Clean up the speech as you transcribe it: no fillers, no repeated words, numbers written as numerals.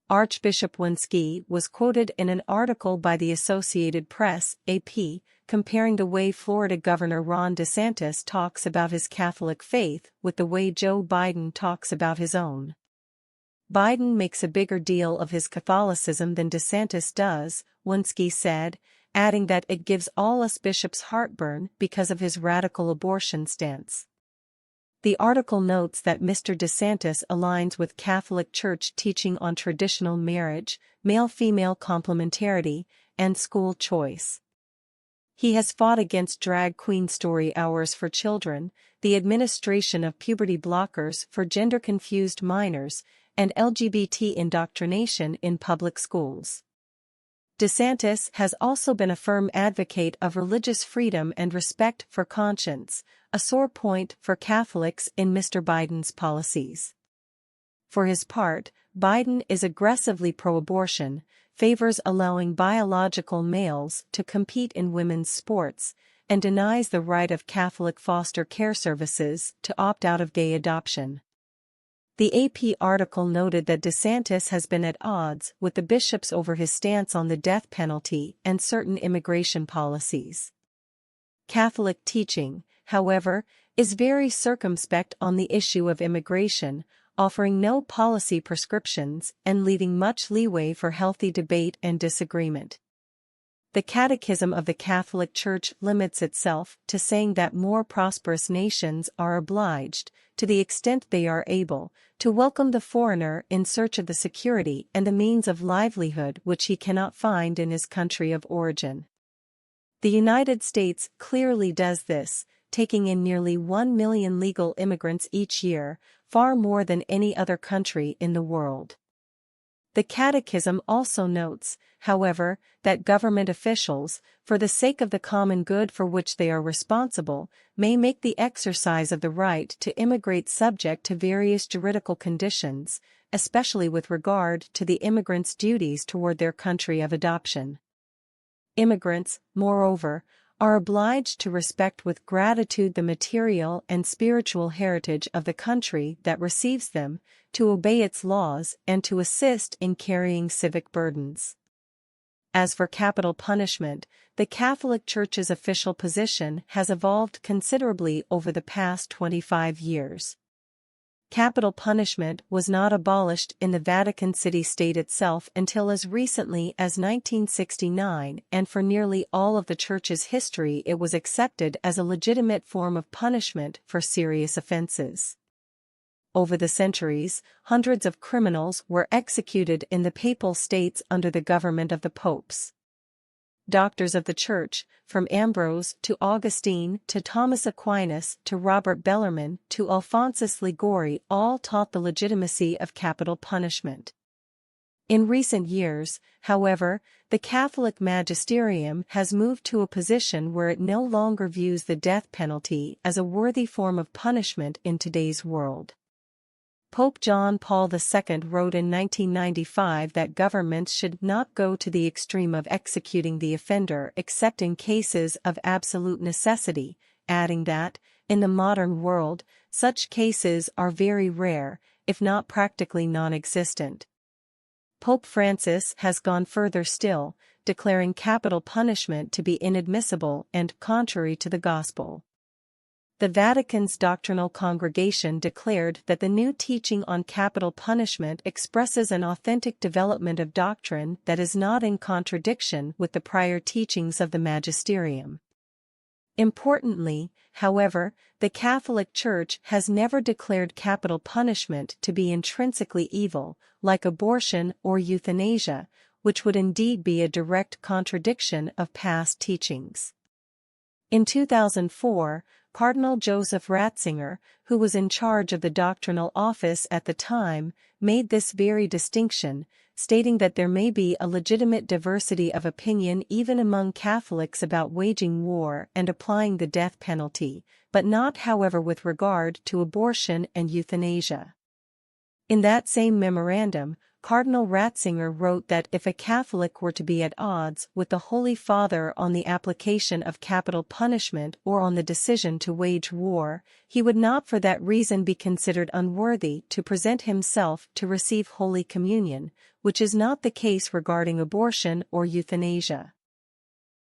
Archbishop Wenski was quoted in an article by the Associated Press, AP, comparing the way Florida Governor Ron DeSantis talks about his Catholic faith with the way Joe Biden talks about his own. Biden makes a bigger deal of his Catholicism than DeSantis does, Wenski said, adding that it gives all us bishops heartburn because of his radical abortion stance. The article notes that Mr. DeSantis aligns with Catholic Church teaching on traditional marriage, male-female complementarity, and school choice. He has fought against drag queen story hours for children, the administration of puberty blockers for gender-confused minors, and LGBT indoctrination in public schools. DeSantis has also been a firm advocate of religious freedom and respect for conscience, a sore point for Catholics in Mr. Biden's policies. For his part, Biden is aggressively pro-abortion, favors allowing biological males to compete in women's sports, and denies the right of Catholic foster care services to opt out of gay adoption. The AP article noted that DeSantis has been at odds with the bishops over his stance on the death penalty and certain immigration policies. Catholic teaching, however, is very circumspect on the issue of immigration, offering no policy prescriptions and leaving much leeway for healthy debate and disagreement. The Catechism of the Catholic Church limits itself to saying that more prosperous nations are obliged, to the extent they are able, to welcome the foreigner in search of the security and the means of livelihood which he cannot find in his country of origin. The United States clearly does this, taking in nearly 1 million legal immigrants each year, far more than any other country in the world. The Catechism also notes, however, that government officials, for the sake of the common good for which they are responsible, may make the exercise of the right to immigrate subject to various juridical conditions, especially with regard to the immigrant's duties toward their country of adoption. Immigrants, moreover, are obliged to respect with gratitude the material and spiritual heritage of the country that receives them, to obey its laws and to assist in carrying civic burdens. As for capital punishment, the Catholic Church's official position has evolved considerably over the past 25 years. Capital punishment was not abolished in the Vatican City-State itself until as recently as 1969, and for nearly all of the Church's history it was accepted as a legitimate form of punishment for serious offenses. Over the centuries, hundreds of criminals were executed in the Papal States under the government of the popes. Doctors of the Church, from Ambrose to Augustine to Thomas Aquinas to Robert Bellarmine to Alphonsus Liguori, all taught the legitimacy of capital punishment. In recent years, however, the Catholic magisterium has moved to a position where it no longer views the death penalty as a worthy form of punishment in today's world. Pope John Paul II wrote in 1995 that governments should not go to the extreme of executing the offender except in cases of absolute necessity, adding that, in the modern world, such cases are very rare, if not practically non-existent. Pope Francis has gone further still, declaring capital punishment to be inadmissible and contrary to the Gospel. The Vatican's doctrinal congregation declared that the new teaching on capital punishment expresses an authentic development of doctrine that is not in contradiction with the prior teachings of the magisterium. Importantly, however, the Catholic Church has never declared capital punishment to be intrinsically evil, like abortion or euthanasia, which would indeed be a direct contradiction of past teachings. In 2004, Cardinal Joseph Ratzinger, who was in charge of the doctrinal office at the time, made this very distinction, stating that there may be a legitimate diversity of opinion even among Catholics about waging war and applying the death penalty, but not however with regard to abortion and euthanasia. In that same memorandum, Cardinal Ratzinger wrote that if a Catholic were to be at odds with the Holy Father on the application of capital punishment or on the decision to wage war, he would not for that reason be considered unworthy to present himself to receive Holy Communion, which is not the case regarding abortion or euthanasia.